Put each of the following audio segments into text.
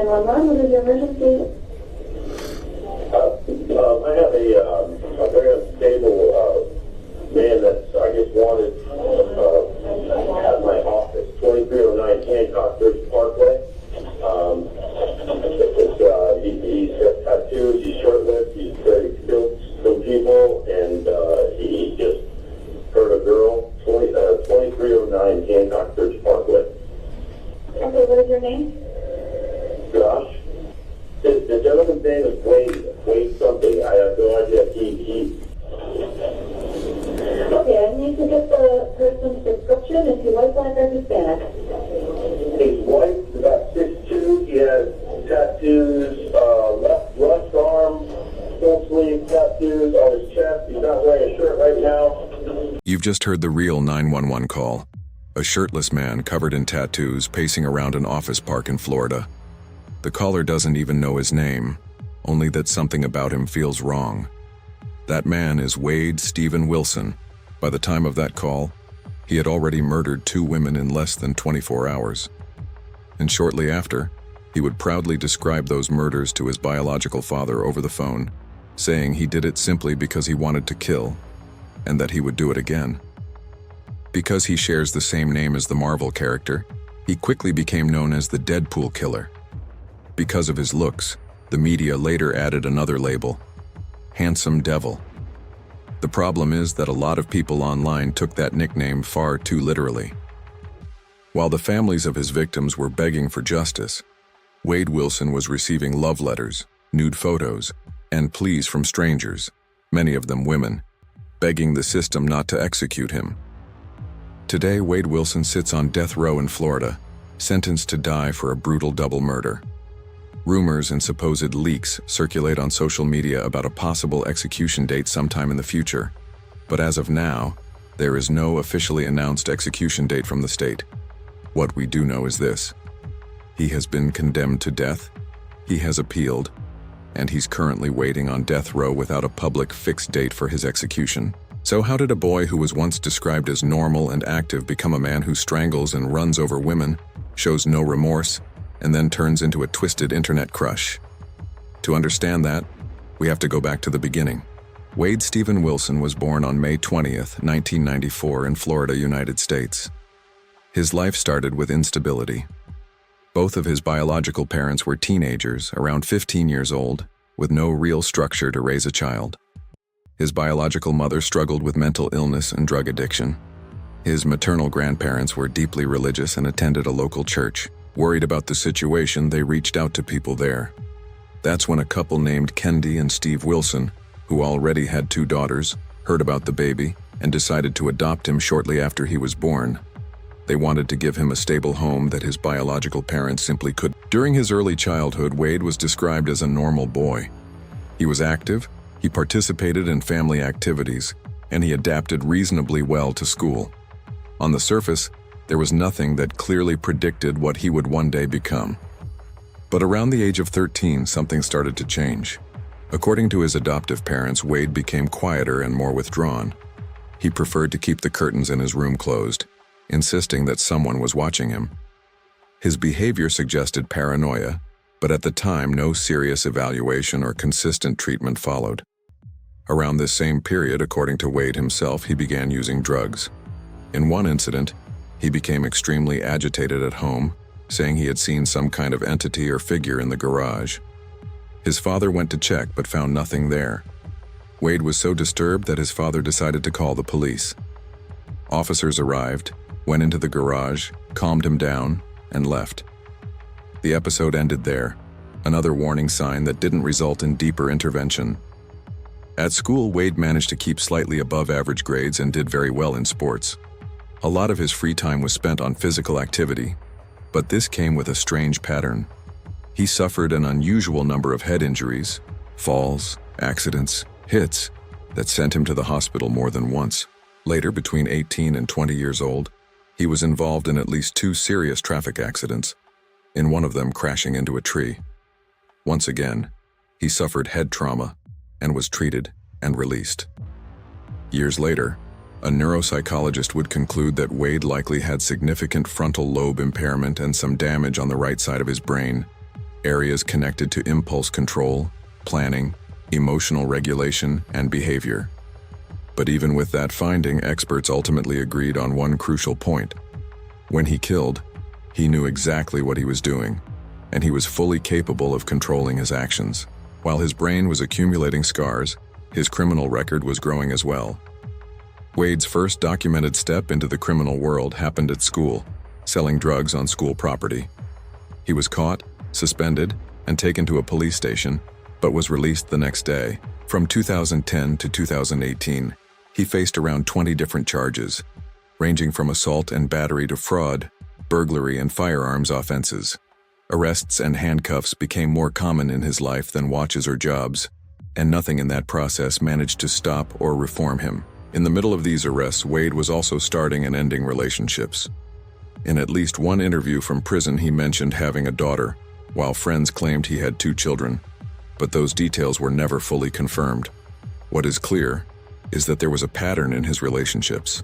911, what is your emergency? I have a very unstable man that's, I guess, wanted at my office, 2309 Hancock Bridge Parkway. He's got tattoos, he's short-lived, he's killed some people, and he just hurt a girl, 2309 Hancock Bridge Parkway. Okay, what is your name? Josh. The gentleman's name is Wade something. I have no idea. Okay, I need to get the person's description. Is he white, black, or Hispanic? He's white, he's about 6'2". He has tattoos, left arm, full sleeve tattoos on his chest. He's not wearing a shirt right now. You've just heard the real 911 call. A shirtless man covered in tattoos pacing around an office park in Florida. The caller doesn't even know his name, only that something about him feels wrong. That man is Wade Stephen Wilson. By the time of that call, he had already murdered 2 women in less than 24 hours. And shortly after, he would proudly describe those murders to his biological father over the phone, saying he did it simply because he wanted to kill, and that he would do it again. Because he shares the same name as the Marvel character, he quickly became known as the Deadpool Killer. Because of his looks, the media later added another label, Handsome Devil. The problem is that a lot of people online took that nickname far too literally. While the families of his victims were begging for justice, Wade Wilson was receiving love letters, nude photos, and pleas from strangers, many of them women, begging the system not to execute him. Today, Wade Wilson sits on death row in Florida, sentenced to die for a brutal double murder. Rumors and supposed leaks circulate on social media about a possible execution date sometime in the future, but as of now, there is no officially announced execution date from the state. What we do know is this: he has been condemned to death, he has appealed, and he's currently waiting on death row without a public fixed date for his execution. So how did a boy who was once described as normal and active become a man who strangles and runs over women, shows no remorse, and then turns into a twisted internet crush? To understand that, we have to go back to the beginning. Wade Stephen Wilson was born on May 20th, 1994 in Florida, United States. His life started with instability. Both of his biological parents were teenagers, around 15 years old, with no real structure to raise a child. His biological mother struggled with mental illness and drug addiction. His maternal grandparents were deeply religious and attended a local church. Worried about the situation, they reached out to people there. That's when a couple named Kendi and Steve Wilson, who already had 2 daughters, heard about the baby and decided to adopt him shortly after he was born. They wanted to give him a stable home that his biological parents simply couldn't. During his early childhood, Wade was described as a normal boy. He was active, he participated in family activities, and he adapted reasonably well to school. On the surface, there was nothing that clearly predicted what he would one day become. But around the age of 13, something started to change. According to his adoptive parents, Wade became quieter and more withdrawn. He preferred to keep the curtains in his room closed, insisting that someone was watching him. His behavior suggested paranoia, but at the time, no serious evaluation or consistent treatment followed. Around this same period, according to Wade himself, he began using drugs. In one incident, he became extremely agitated at home, saying he had seen some kind of entity or figure in the garage. His father went to check but found nothing there. Wade was so disturbed that his father decided to call the police. Officers arrived, went into the garage, calmed him down, and left. The episode ended there, another warning sign that didn't result in deeper intervention. At school, Wade managed to keep slightly above average grades and did very well in sports. A lot of his free time was spent on physical activity, but this came with a strange pattern. He suffered an unusual number of head injuries, falls, accidents, hits, that sent him to the hospital more than once. Later, between 18 and 20 years old, he was involved in at least 2 serious traffic accidents, in one of them crashing into a tree. Once again, he suffered head trauma and was treated and released. Years later, a neuropsychologist would conclude that Wade likely had significant frontal lobe impairment and some damage on the right side of his brain. areas connected to impulse control, planning, emotional regulation, and behavior. But even with that finding, experts ultimately agreed on one crucial point. When he killed, he knew exactly what he was doing, and he was fully capable of controlling his actions. While his brain was accumulating scars, his criminal record was growing as well. Wade's first documented step into the criminal world happened at school, selling drugs on school property. He was caught, suspended, and taken to a police station, but was released the next day. From 2010 to 2018, he faced around 20 different charges, ranging from assault and battery to fraud, burglary, and firearms offenses. Arrests and handcuffs became more common in his life than watches or jobs, and nothing in that process managed to stop or reform him. In the middle of these arrests, Wade was also starting and ending relationships. In at least one interview from prison, he mentioned having a daughter, while friends claimed he had 2 children, but those details were never fully confirmed. What is clear is that there was a pattern in his relationships.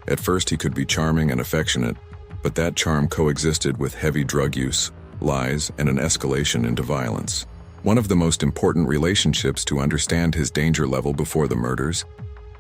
At first, he could be charming and affectionate, but that charm coexisted with heavy drug use, lies, and an escalation into violence. One of the most important relationships to understand his danger level before the murders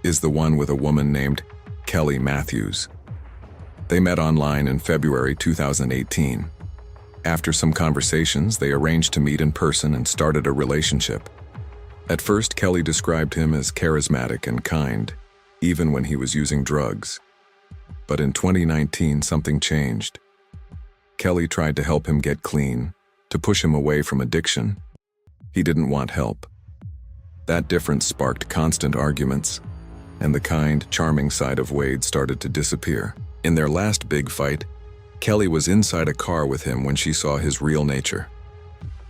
is the one with a woman named Kelly Matthews. They met online in February 2018. After some conversations, they arranged to meet in person and started a relationship. At first, Kelly described him as charismatic and kind, even when he was using drugs. But in 2019, something changed. Kelly tried to help him get clean, to push him away from addiction. He didn't want help. That difference sparked constant arguments, and the kind, charming side of Wade started to disappear. In their last big fight, Kelly was inside a car with him when she saw his real nature.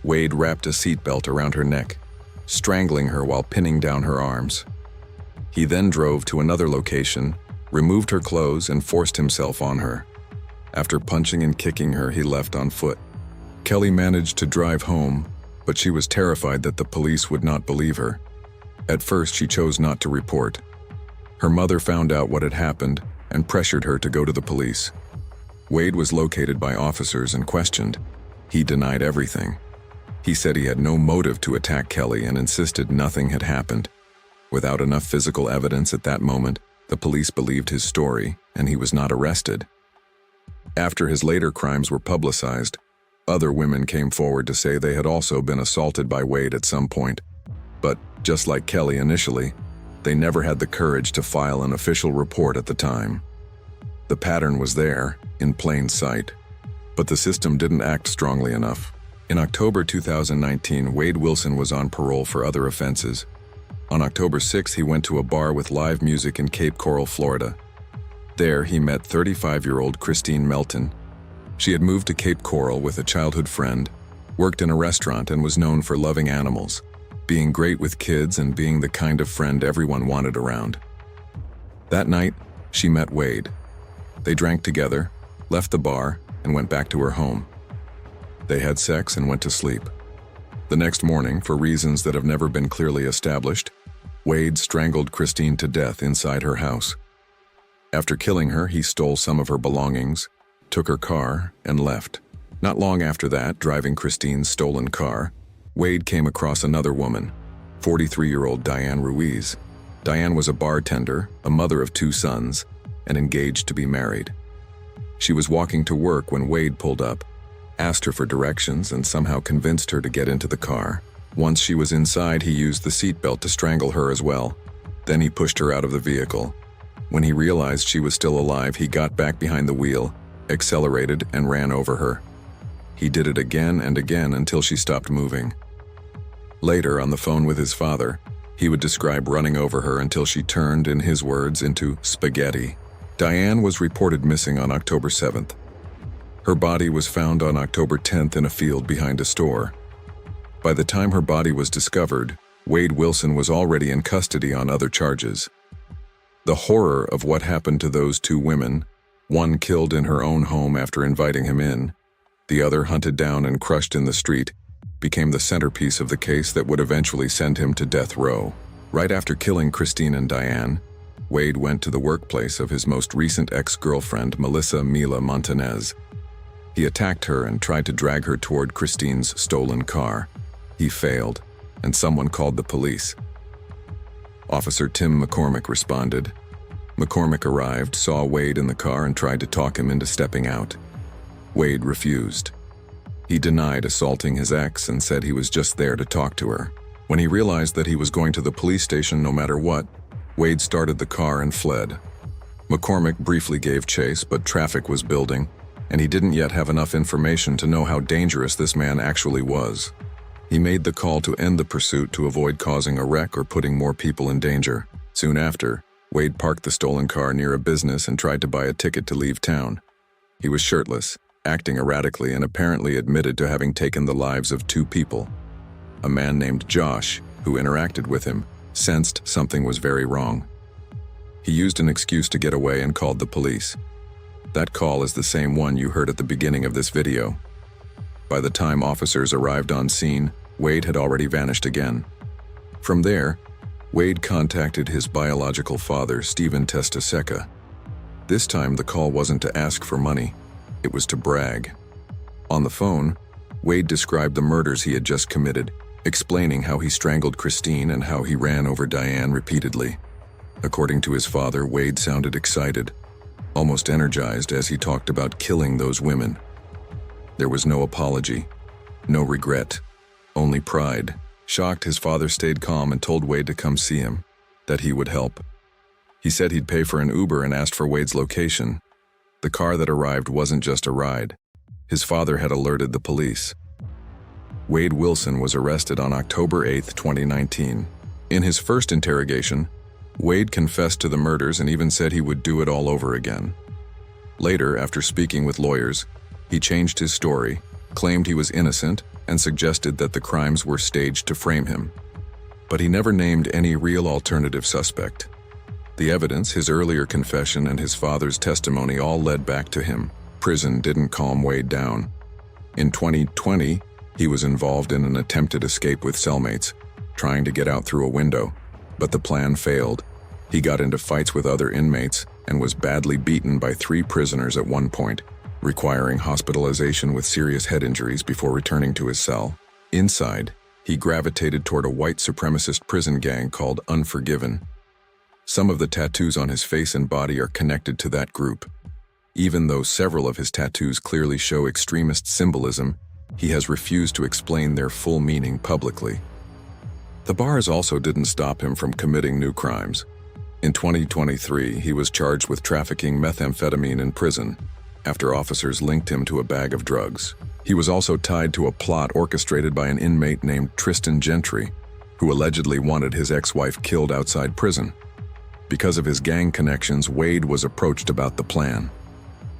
Wade wrapped a seatbelt around her neck, strangling her while pinning down her arms. He then drove to another location, removed her clothes, and forced himself on her. After punching and kicking her, he left on foot. Kelly managed to drive home, but she was terrified that the police would not believe her. At first, she chose not to report. Her mother found out what had happened and pressured her to go to the police. Wade was located by officers and questioned. He denied everything. He said he had no motive to attack Kelly and insisted nothing had happened. Without enough physical evidence at that moment, the police believed his story, and he was not arrested. After his later crimes were publicized, other women came forward to say they had also been assaulted by Wade at some point. But, just like Kelly initially, they never had the courage to file an official report at the time. The pattern was there, in plain sight, but the system didn't act strongly enough. In October 2019, Wade Wilson was on parole for other offenses. On October 6, he went to a bar with live music in Cape Coral, Florida. There, he met 35-year-old Kristine Melton. She had moved to Cape Coral with a childhood friend, worked in a restaurant, and was known for loving animals, being great with kids, and being the kind of friend everyone wanted around. That night, she met Wade. They drank together, left the bar, and went back to her home. They had sex and went to sleep. The next morning, for reasons that have never been clearly established, Wade strangled Kristine to death inside her house. After killing her, he stole some of her belongings, took her car, and left. Not long after that, driving Kristine's stolen car, Wade came across another woman, 43-year-old Diane Ruiz. Diane was a bartender, a mother of 2 sons, and engaged to be married. She was walking to work when Wade pulled up, asked her for directions, and somehow convinced her to get into the car. Once she was inside, he used the seatbelt to strangle her as well. Then he pushed her out of the vehicle. When he realized she was still alive, he got back behind the wheel, accelerated, and ran over her. He did it again and again until she stopped moving. Later, on the phone with his father, he would describe running over her until she turned, in his words, into spaghetti. Diane was reported missing on October 7th. Her body was found on October 10th in a field behind a store. By the time her body was discovered, Wade Wilson was already in custody on other charges. The horror of what happened to those 2 women, one killed in her own home after inviting him in, the other hunted down and crushed in the street, became the centerpiece of the case that would eventually send him to death row. Right after killing Kristine and Diane, Wade went to the workplace of his most recent ex-girlfriend, Melissa Mila Montanez. He attacked her and tried to drag her toward Kristine's stolen car. He failed, and someone called the police. Officer Tim McCormick responded. McCormick arrived, saw Wade in the car, and tried to talk him into stepping out. Wade refused. He denied assaulting his ex and said he was just there to talk to her. When he realized that he was going to the police station no matter what, Wade started the car and fled. McCormick briefly gave chase, but traffic was building, and he didn't yet have enough information to know how dangerous this man actually was. He made the call to end the pursuit to avoid causing a wreck or putting more people in danger. Soon after, Wade parked the stolen car near a business and tried to buy a ticket to leave town. He was shirtless, acting erratically, and apparently admitted to having taken the lives of 2 people. A man named Josh, who interacted with him, sensed something was very wrong. He used an excuse to get away and called the police. That call is the same one you heard at the beginning of this video. By the time officers arrived on scene, Wade had already vanished again. From there, Wade contacted his biological father, Stephen Testaseca. This time the call wasn't to ask for money, it was to brag. On the phone, Wade described the murders he had just committed, explaining how he strangled Kristine and how he ran over Diane repeatedly. According to his father, Wade sounded excited, almost energized as he talked about killing those women. There was no apology, no regret, only pride. Shocked, his father stayed calm and told Wade to come see him, that he would help. He said he'd pay for an Uber and asked for Wade's location. The car that arrived wasn't just a ride. His father had alerted the police. Wade Wilson was arrested on October 8, 2019. In his first interrogation, Wade confessed to the murders and even said he would do it all over again. Later, after speaking with lawyers, he changed his story, claimed he was innocent, and suggested that the crimes were staged to frame him. But he never named any real alternative suspect. The evidence, his earlier confession, and his father's testimony all led back to him. Prison didn't calm Wade down. In 2020, he was involved in an attempted escape with cellmates, trying to get out through a window. But the plan failed. He got into fights with other inmates and was badly beaten by 3 prisoners at one point, requiring hospitalization with serious head injuries before returning to his cell. Inside, he gravitated toward a white supremacist prison gang called Unforgiven. Some of the tattoos on his face and body are connected to that group. Even though several of his tattoos clearly show extremist symbolism, he has refused to explain their full meaning publicly. The bars also didn't stop him from committing new crimes. In 2023, he was charged with trafficking methamphetamine in prison, after officers linked him to a bag of drugs. He was also tied to a plot orchestrated by an inmate named Tristan Gentry, who allegedly wanted his ex-wife killed outside prison. Because of his gang connections, Wade was approached about the plan.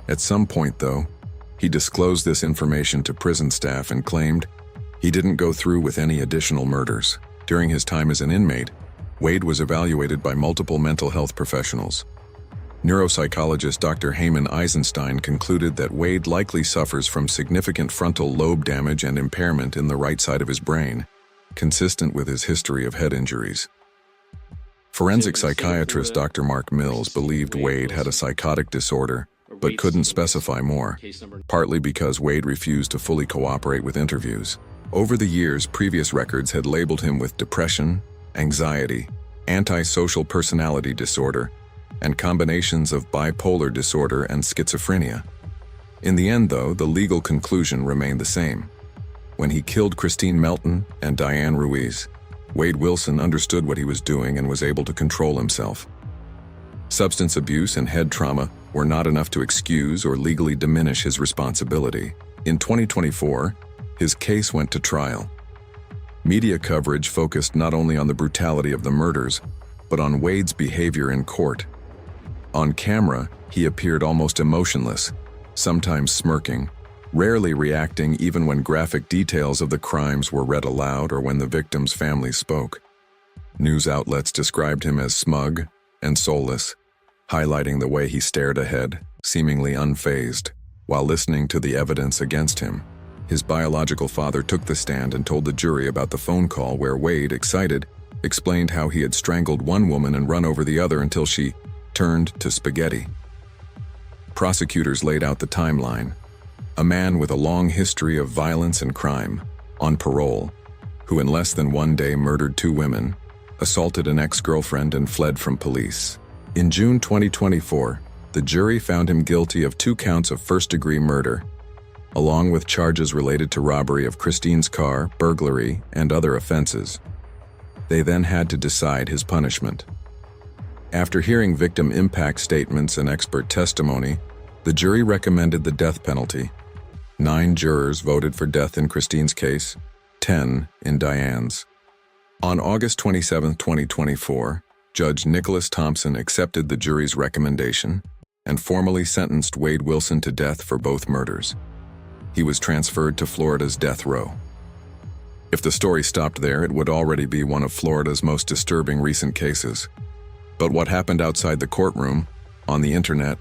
At some point, though, he disclosed this information to prison staff and claimed he didn't go through with any additional murders. During his time as an inmate, Wade was evaluated by multiple mental health professionals. Neuropsychologist Dr. Heyman Eisenstein concluded that Wade likely suffers from significant frontal lobe damage and impairment in the right side of his brain, consistent with his history of head injuries. Forensic psychiatrist Dr. Mark Mills believed Wade had a psychotic disorder, but couldn't specify more, partly because Wade refused to fully cooperate with interviews. Over the years, previous records had labeled him with depression, anxiety, antisocial personality disorder, and combinations of bipolar disorder and schizophrenia. In the end, though, the legal conclusion remained the same. When he killed Kristine Melton and Diane Ruiz, Wade Wilson understood what he was doing and was able to control himself. Substance abuse and head trauma were not enough to excuse or legally diminish his responsibility. In 2024, his case went to trial. Media coverage focused not only on the brutality of the murders, but on Wade's behavior in court. On camera, he appeared almost emotionless, sometimes smirking, rarely reacting even when graphic details of the crimes were read aloud or when the victims' families spoke. News outlets described him as smug and soulless, highlighting the way he stared ahead, seemingly unfazed, while listening to the evidence against him. His biological father took the stand and told the jury about the phone call where Wade, excited, explained how he had strangled one woman and run over the other until she turned to spaghetti. Prosecutors laid out the timeline. A man with a long history of violence and crime, on parole, who in less than 1 day murdered 2 women, assaulted an ex-girlfriend and fled from police. In June 2024, the jury found him guilty of 2 counts of first-degree murder, along with charges related to robbery of Kristine's car, burglary, and other offenses. They then had to decide his punishment. After hearing victim impact statements and expert testimony, the jury recommended the death penalty. 9 jurors voted for death in Kristine's case, 10 in Diane's. On August 27, 2024, Judge Nicholas Thompson accepted the jury's recommendation and formally sentenced Wade Wilson to death for both murders. He was transferred to Florida's death row. If the story stopped there, it would already be one of Florida's most disturbing recent cases. But what happened outside the courtroom, on the internet,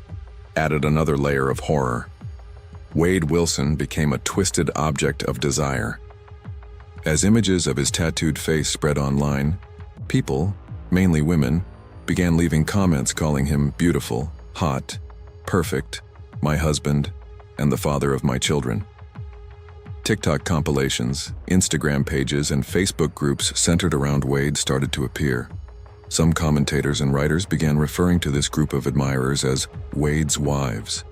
added another layer of horror. Wade Wilson became a twisted object of desire. As images of his tattooed face spread online, people, mainly women, began leaving comments calling him beautiful, hot, perfect, my husband, and the father of my children. TikTok compilations, Instagram pages, and Facebook groups centered around Wade started to appear. Some commentators and writers began referring to this group of admirers as Wade's wives.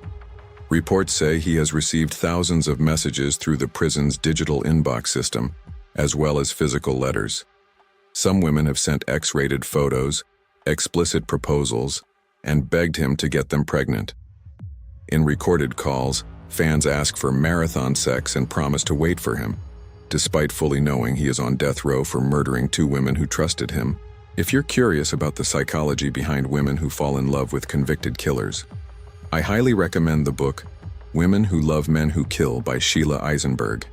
Reports say he has received thousands of messages through the prison's digital inbox system, as well as physical letters. Some women have sent X-rated photos, explicit proposals, and begged him to get them pregnant. In recorded calls, fans ask for marathon sex and promise to wait for him, despite fully knowing he is on death row for murdering 2 women who trusted him. If you're curious about the psychology behind women who fall in love with convicted killers, I highly recommend the book Women Who Love Men Who Kill by Sheila Eisenberg.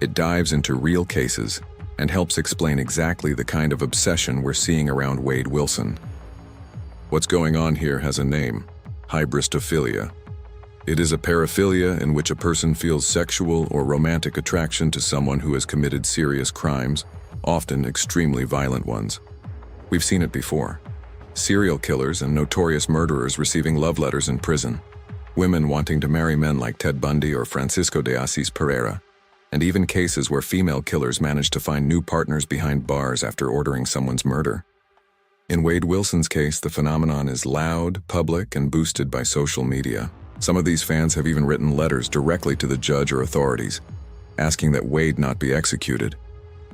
It dives into real cases and helps explain exactly the kind of obsession we're seeing around Wade Wilson. What's going on here has a name: hybristophilia. It is a paraphilia in which a person feels sexual or romantic attraction to someone who has committed serious crimes, often extremely violent ones. We've seen it before. Serial killers and notorious murderers receiving love letters in prison, women wanting to marry men like Ted Bundy or Francisco de Assis Pereira, and even cases where female killers manage to find new partners behind bars after ordering someone's murder. In Wade Wilson's case, the phenomenon is loud, public, and boosted by social media. Some of these fans have even written letters directly to the judge or authorities, asking that Wade not be executed.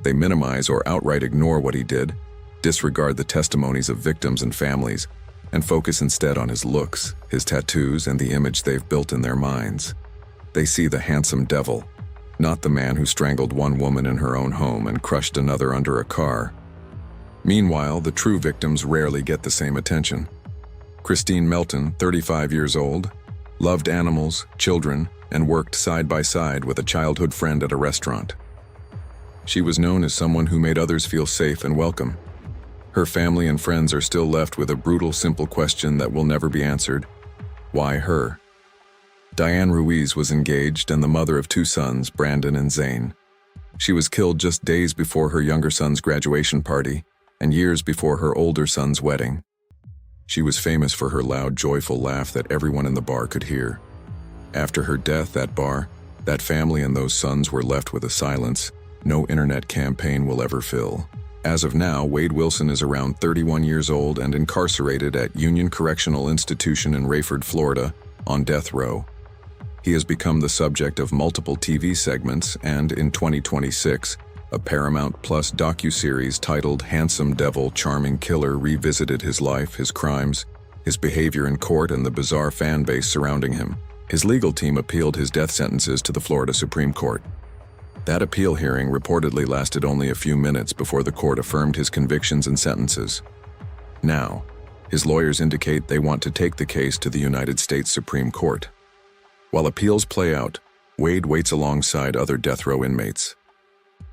They minimize or outright ignore what he did, disregard the testimonies of victims and families, and focus instead on his looks, his tattoos, and the image they've built in their minds. They see the handsome devil, not the man who strangled 1 woman in her own home and crushed another under a car. Meanwhile, the true victims rarely get the same attention. Kristine Melton, 35 years old, loved animals, children, and worked side by side with a childhood friend at a restaurant. She was known as someone who made others feel safe and welcome. Her family and friends are still left with a brutal, simple question that will never be answered: why her? Diane Ruiz was engaged and the mother of 2 sons, Brandon and Zane. She was killed just days before her younger son's graduation party and years before her older son's wedding. She was famous for her loud, joyful laugh that everyone in the bar could hear. After her death at bar, that family and those sons were left with a silence no internet campaign will ever fill. As of now, Wade Wilson is around 31 years old and incarcerated at Union Correctional Institution in Rayford, Florida, on death row. He has become the subject of multiple TV segments and, in 2026, a Paramount Plus docuseries titled Handsome Devil, Charming Killer revisited his life, his crimes, his behavior in court, and the bizarre fan base surrounding him. His legal team appealed his death sentences to the Florida Supreme Court. That appeal hearing reportedly lasted only a few minutes before the court affirmed his convictions and sentences. Now, his lawyers indicate they want to take the case to the United States Supreme Court. While appeals play out, Wade waits alongside other death row inmates.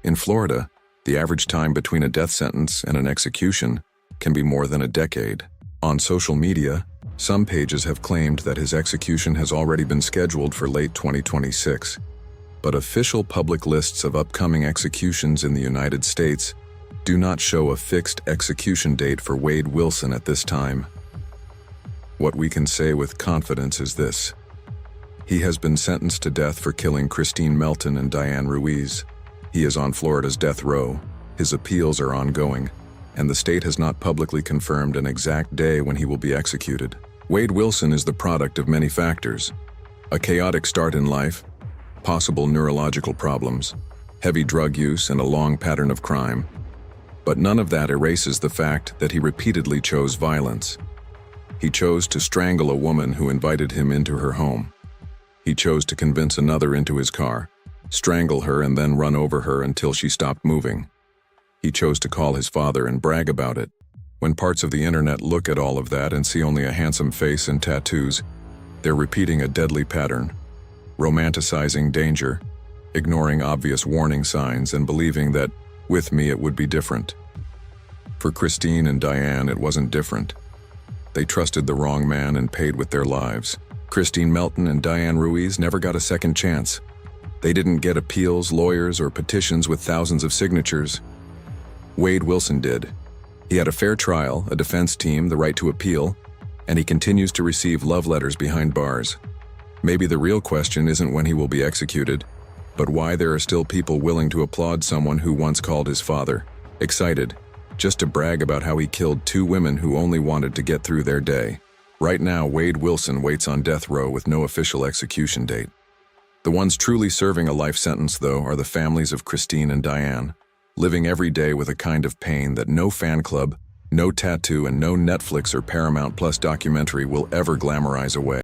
In Florida, the average time between a death sentence and an execution can be more than a decade. On social media, some pages have claimed that his execution has already been scheduled for late 2026. But official public lists of upcoming executions in the United States do not show a fixed execution date for Wade Wilson at this time. What we can say with confidence is this: He has been sentenced to death for killing Kristine Melton and Diane Ruiz. He is on Florida's death row. His appeals are ongoing, and the state has not publicly confirmed an exact day when he will be executed. Wade Wilson is the product of many factors: a chaotic start in life, possible neurological problems, heavy drug use, and a long pattern of crime. But none of that erases the fact that he repeatedly chose violence. He chose to strangle a woman who invited him into her home. He chose to convince another into his car, strangle her, and then run over her until she stopped moving. He chose to call his father and brag about it. When parts of the internet look at all of that and see only a handsome face and tattoos, they're repeating a deadly pattern, romanticizing danger, ignoring obvious warning signs, and believing that, with me, it would be different. For Kristine and Diane, it wasn't different. They trusted the wrong man and paid with their lives. Kristine Melton and Diane Ruiz never got a second chance. They didn't get appeals, lawyers, or petitions with thousands of signatures. Wade Wilson did. He had a fair trial, a defense team, the right to appeal, and he continues to receive love letters behind bars. Maybe the real question isn't when he will be executed, but why there are still people willing to applaud someone who once called his father, excited, just to brag about how he killed two women who only wanted to get through their day. Right now, Wade Wilson waits on death row with no official execution date. The ones truly serving a life sentence, though, are the families of Kristine and Diane, living every day with a kind of pain that no fan club, no tattoo, and no Netflix or Paramount Plus documentary will ever glamorize away.